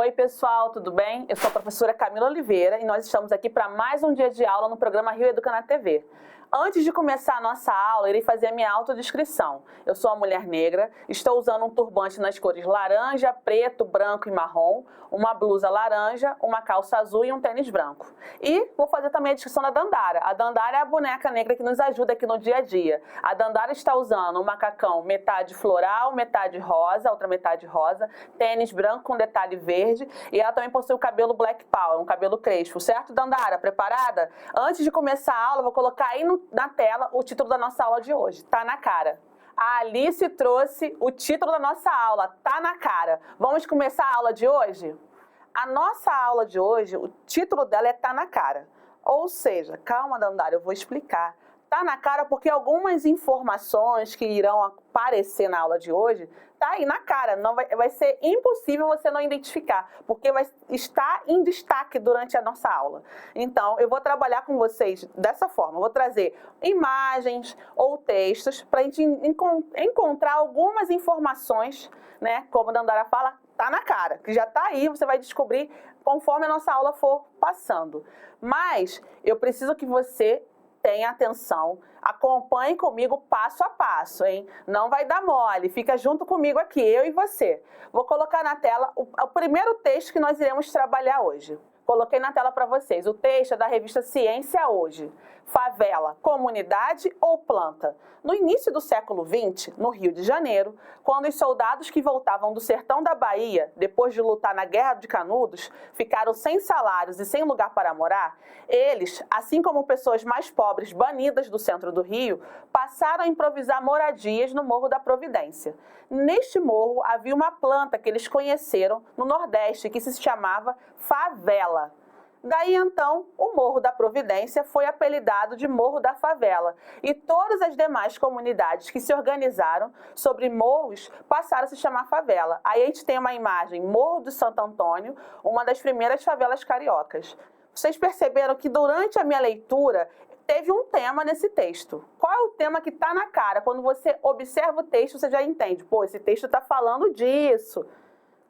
Oi, pessoal, tudo bem? Eu sou a professora Camila Oliveira e nós estamos aqui para mais um dia de aula no programa Rio Educa na TV. Antes de começar a nossa aula, irei fazer a minha autodescrição. Eu sou uma mulher negra, estou usando um turbante nas cores laranja, preto, branco e marrom, uma blusa laranja, uma calça azul e um tênis branco. E vou fazer também a descrição da Dandara. A Dandara é a boneca negra que nos ajuda aqui no dia a dia. A Dandara está usando um macacão metade floral, metade rosa, outra metade rosa, tênis branco com detalhe verde e ela também possui o cabelo black power, um cabelo crespo, certo, Dandara? Preparada? Antes de começar a aula, eu vou colocar aí na tela o título da nossa aula de hoje. Tá na cara. A Alice trouxe o título da nossa aula, tá na cara. Vamos começar a aula de hoje? A nossa aula de hoje, o título dela é Tá na cara. Ou seja, calma, Dandara, eu vou explicar. Tá na cara porque algumas informações que irão aparecer na aula de hoje tá aí na cara, não vai ser impossível você não identificar, porque vai estar em destaque durante a nossa aula. Então, eu vou trabalhar com vocês dessa forma, eu vou trazer imagens ou textos para a gente encontrar algumas informações, né, como a Dandara fala, tá na cara, que já tá aí, você vai descobrir conforme a nossa aula for passando. Mas eu preciso que você tenha atenção, acompanhe comigo passo a passo, hein? Não vai dar mole, fica junto comigo aqui, eu e você. Vou colocar na tela o primeiro texto que nós iremos trabalhar hoje. Coloquei na tela para vocês. O texto é da revista Ciência Hoje. Favela, comunidade ou planta? No início do século XX, no Rio de Janeiro, quando os soldados que voltavam do sertão da Bahia, depois de lutar na Guerra de Canudos, ficaram sem salários e sem lugar para morar, eles, assim como pessoas mais pobres banidas do centro do Rio, passaram a improvisar moradias no Morro da Providência. Neste morro havia uma planta que eles conheceram no Nordeste, que se chamava favela. Daí então, o Morro da Providência foi apelidado de Morro da Favela e todas as demais comunidades que se organizaram sobre morros passaram a se chamar favela. Aí a gente tem uma imagem, Morro do Santo Antônio, uma das primeiras favelas cariocas. Vocês perceberam que durante a minha leitura teve um tema nesse texto. Qual é o tema que está na cara? Quando você observa o texto, você já entende. Pô, esse texto está falando disso.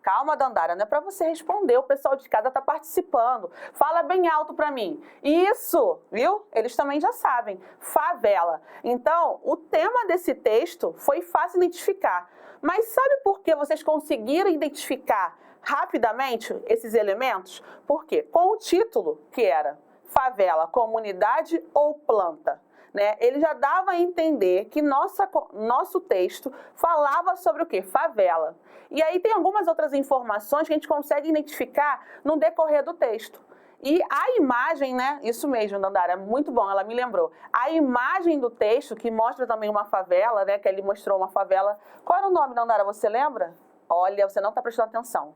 Calma, Dandara, não é para você responder, o pessoal de casa está participando. Fala bem alto para mim. Isso, viu? Eles também já sabem. Favela. Então, o tema desse texto foi fácil identificar. Mas sabe por que vocês conseguiram identificar rapidamente esses elementos? Por quê? Com o título, que era favela, comunidade ou planta, né? Ele já dava a entender que nosso texto falava sobre o quê? Favela. E aí tem algumas outras informações que a gente consegue identificar no decorrer do texto. E a imagem, né? Isso mesmo, Dandara, muito bom, ela me lembrou. A imagem do texto, que mostra também uma favela, né? Que ele mostrou uma favela. Qual era o nome, Dandara? Você lembra? Olha, você não está prestando atenção.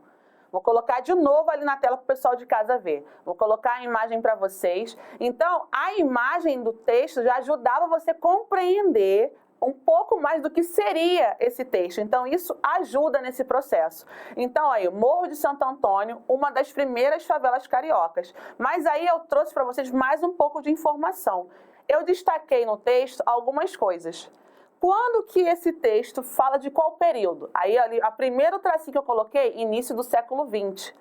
Vou colocar de novo ali na tela para o pessoal de casa ver. Vou colocar a imagem para vocês. Então, a imagem do texto já ajudava você a compreender um pouco mais do que seria esse texto. Então, isso ajuda nesse processo. Então, aí, o Morro de Santo Antônio, uma das primeiras favelas cariocas. Mas aí eu trouxe para vocês mais um pouco de informação. Eu destaquei no texto algumas coisas. Quando que esse texto fala de qual período? Aí, a primeiro tracinho que eu coloquei, início do século XX.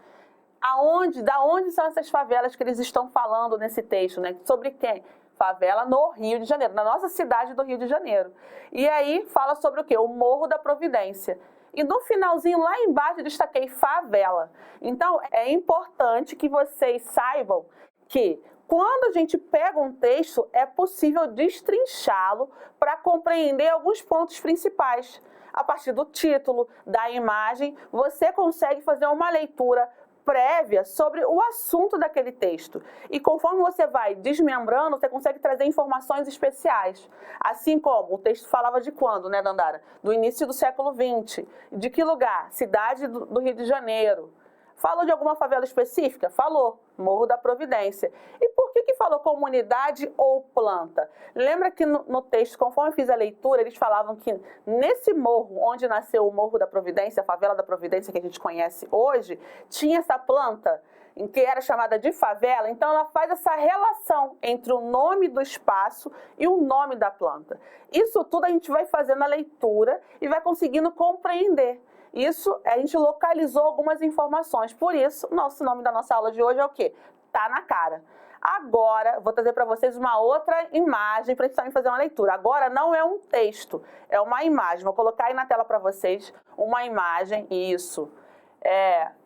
Da onde são essas favelas que eles estão falando nesse texto, né? Sobre quem? Favela no Rio de Janeiro, na nossa cidade do Rio de Janeiro. E aí fala sobre o quê? O Morro da Providência. E no finalzinho, lá embaixo, eu destaquei favela. Então, é importante que vocês saibam que quando a gente pega um texto, é possível destrinchá-lo para compreender alguns pontos principais. A partir do título, da imagem, você consegue fazer uma leitura prévia sobre o assunto daquele texto. E conforme você vai desmembrando, você consegue trazer informações especiais. Assim como o texto falava de quando, né, Dandara? Do início do século XX. De que lugar? Cidade do Rio de Janeiro. Falou de alguma favela específica? Falou, Morro da Providência. E por que falou comunidade ou planta? Lembra que no texto, conforme eu fiz a leitura, eles falavam que nesse morro, onde nasceu o Morro da Providência, a favela da Providência que a gente conhece hoje, tinha essa planta, em que era chamada de favela. Então ela faz essa relação entre o nome do espaço e o nome da planta. Isso tudo a gente vai fazendo a leitura e vai conseguindo compreender. Isso, a gente localizou algumas informações. Por isso, o nome da nossa aula de hoje é o quê? Tá na cara. Agora, vou trazer para vocês uma outra imagem para a gente também fazer uma leitura. Agora, não é um texto, é uma imagem. Vou colocar aí na tela para vocês uma imagem. Isso.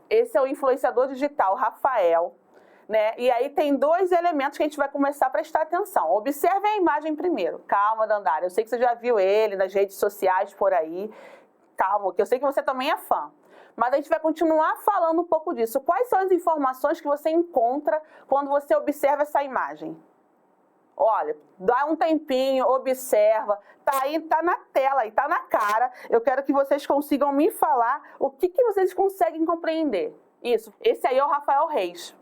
Esse é o influenciador digital, Rafael. Né? E aí tem dois elementos que a gente vai começar a prestar atenção. Observe a imagem primeiro. Calma, Dandara. Eu sei que você já viu ele nas redes sociais por aí. Calma, que eu sei que você também é fã. Mas a gente vai continuar falando um pouco disso. Quais são as informações que você encontra quando você observa essa imagem? Olha, dá um tempinho, observa. Tá aí, tá na tela, aí tá na cara. Eu quero que vocês consigam me falar o que vocês conseguem compreender. Isso. Esse aí é o Rafael Reis.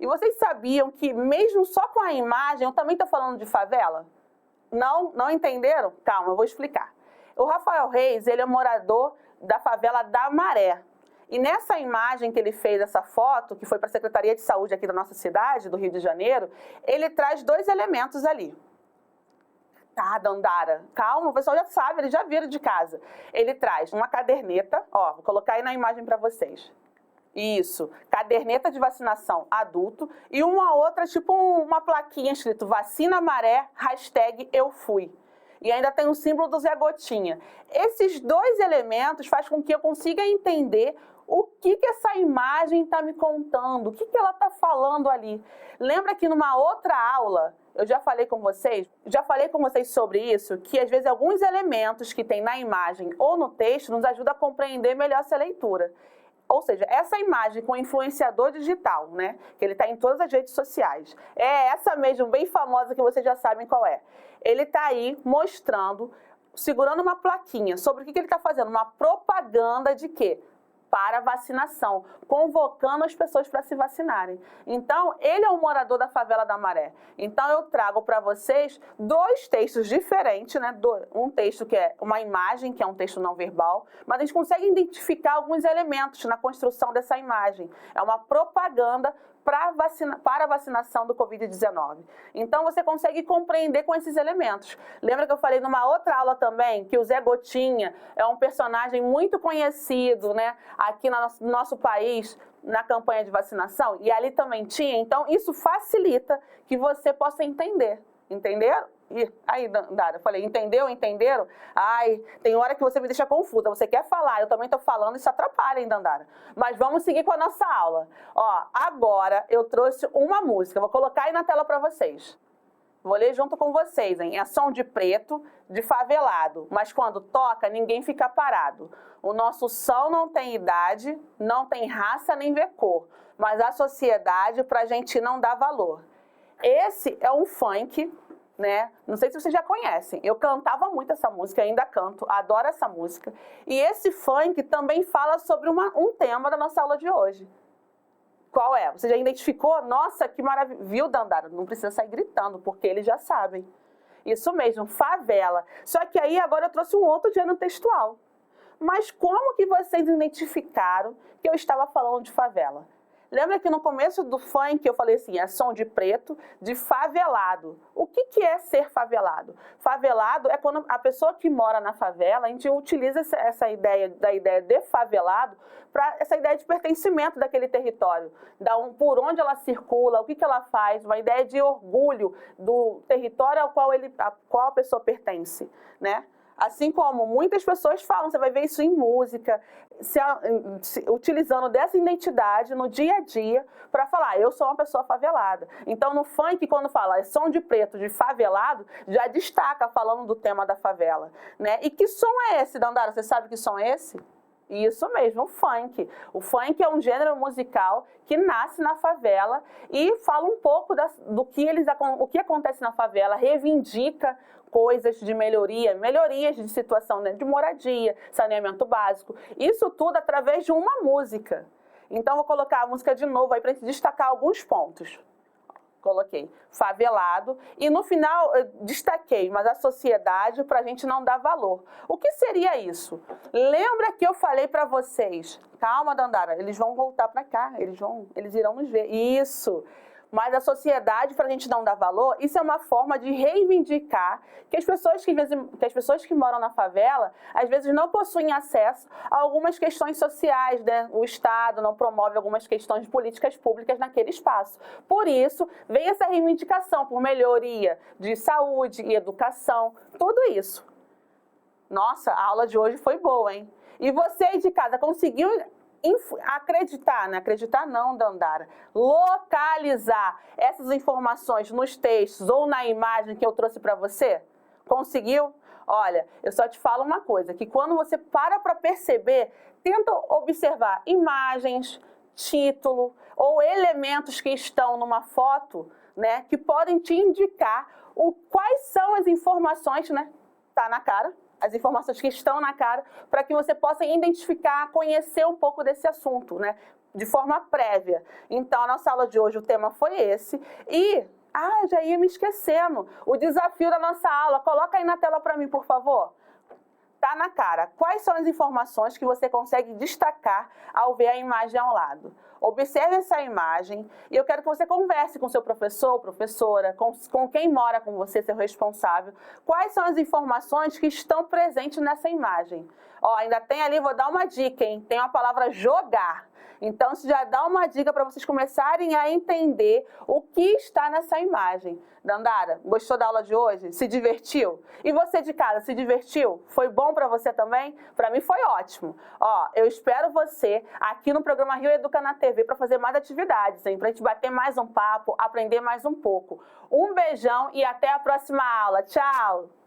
E vocês sabiam que mesmo só com a imagem, eu também estou falando de favela? Não entenderam? Calma, eu vou explicar. O Rafael Reis, ele é morador da favela da Maré. E nessa imagem que ele fez, essa foto, que foi para a Secretaria de Saúde aqui da nossa cidade, do Rio de Janeiro, ele traz dois elementos ali. Tá, Dandara, calma, o pessoal já sabe, eles já viram de casa. Ele traz uma caderneta, ó, vou colocar aí na imagem para vocês. Isso, caderneta de vacinação adulto e uma outra, tipo uma plaquinha escrito vacina Maré, #eu fui. E ainda tem o símbolo do Zé Gotinha. Esses dois elementos fazem com que eu consiga entender o que essa imagem está me contando, o que ela está falando ali. Lembra que numa outra aula, eu já falei com vocês sobre isso, que às vezes alguns elementos que tem na imagem ou no texto nos ajudam a compreender melhor essa leitura. Ou seja, essa imagem com o influenciador digital, né? Que ele está em todas as redes sociais. É essa mesmo, bem famosa, que vocês já sabem qual é. Ele está aí mostrando, segurando uma plaquinha sobre o que ele está fazendo. Uma propaganda de quê? Para vacinação, convocando as pessoas para se vacinarem. Então, ele é um morador da favela da Maré. Então, eu trago para vocês dois textos diferentes, né? Um texto que é uma imagem, que é um texto não verbal, mas a gente consegue identificar alguns elementos na construção dessa imagem. É uma propaganda para a vacinação do Covid-19. Então, você consegue compreender com esses elementos. Lembra que eu falei numa outra aula também que o Zé Gotinha é um personagem muito conhecido, né, aqui no nosso país, na campanha de vacinação? E ali também tinha. Então, isso facilita que você possa entender. Entenderam? E aí, Dandara, eu falei, entenderam? Ai, tem hora que você me deixa confusa, você quer falar, eu também estou falando, isso atrapalha, hein, Dandara? Mas vamos seguir com a nossa aula. Ó, agora eu trouxe uma música, vou colocar aí na tela para vocês. Vou ler junto com vocês, hein? É Som de Preto, de Favelado, mas quando toca, ninguém fica parado. O nosso som não tem idade, não tem raça nem vê cor, mas a sociedade pra gente não dá valor. Esse é um funk, né? Não sei se vocês já conhecem. Eu cantava muito essa música, ainda canto, adoro essa música. E esse funk também fala sobre um tema da nossa aula de hoje. Qual é? Você já identificou? Nossa, que maravilha. Viu, Dandara? Não precisa sair gritando, porque eles já sabem. Isso mesmo, favela. Só que aí agora eu trouxe um outro gênero textual. Mas como que vocês identificaram que eu estava falando de favela? Lembra que no começo do funk eu falei assim, é som de preto, de favelado. O que é ser favelado? Favelado é quando a pessoa que mora na favela, a gente utiliza essa ideia de favelado para essa ideia de pertencimento daquele território, por onde ela circula, o que ela faz, uma ideia de orgulho do território ao qual a pessoa pertence, né? Assim como muitas pessoas falam, você vai ver isso em música, utilizando dessa identidade no dia a dia para falar, eu sou uma pessoa favelada. Então, no funk, quando fala é som de preto, de favelado, já destaca falando do tema da favela, né? E que som é esse, Dandara? Você sabe que som é esse? Isso mesmo, o funk. O funk é um gênero musical que nasce na favela e fala um pouco do o que acontece na favela, reivindica coisas de melhorias de situação, né, de moradia, saneamento básico. Isso tudo através de uma música. Então, vou colocar a música de novo aí para gente destacar alguns pontos. Coloquei favelado e no final destaquei, mas a sociedade para a gente não dá valor. O que seria isso? Lembra que eu falei para vocês, calma, Dandara, eles vão voltar para cá, eles irão nos ver. Isso, Mas a sociedade, para a gente não dar valor, isso é uma forma de reivindicar que as pessoas que moram na favela, às vezes não possuem acesso a algumas questões sociais, né? O Estado não promove algumas questões de políticas públicas naquele espaço. Por isso, vem essa reivindicação por melhoria de saúde e educação, tudo isso. Nossa, a aula de hoje foi boa, hein? E você aí de casa conseguiu acreditar, né? Acreditar não, Dandara. Localizar essas informações nos textos ou na imagem que eu trouxe para você? Conseguiu? Olha, eu só te falo uma coisa, que quando você para perceber, tenta observar imagens, título ou elementos que estão numa foto, né? Que podem te indicar quais são as informações, né? Tá na cara. As informações que estão na cara, para que você possa identificar, conhecer um pouco desse assunto, né? De forma prévia. Então, a nossa aula de hoje, o tema foi esse. E, já ia me esquecendo, o desafio da nossa aula. Coloca aí na tela para mim, por favor. Tá na cara. Quais são as informações que você consegue destacar ao ver a imagem ao lado? Observe essa imagem e eu quero que você converse com seu professor, professora, com quem mora com você, seu responsável. Quais são as informações que estão presentes nessa imagem? Ó, ainda tem ali, vou dar uma dica, hein? Tem a palavra jogar. Então, isso já dá uma dica para vocês começarem a entender o que está nessa imagem. Dandara, gostou da aula de hoje? Se divertiu? E você de casa, se divertiu? Foi bom para você também? Para mim foi ótimo. Ó, eu espero você aqui no programa Rio Educa na TV para fazer mais atividades, hein? Para a gente bater mais um papo, aprender mais um pouco. Um beijão e até a próxima aula. Tchau!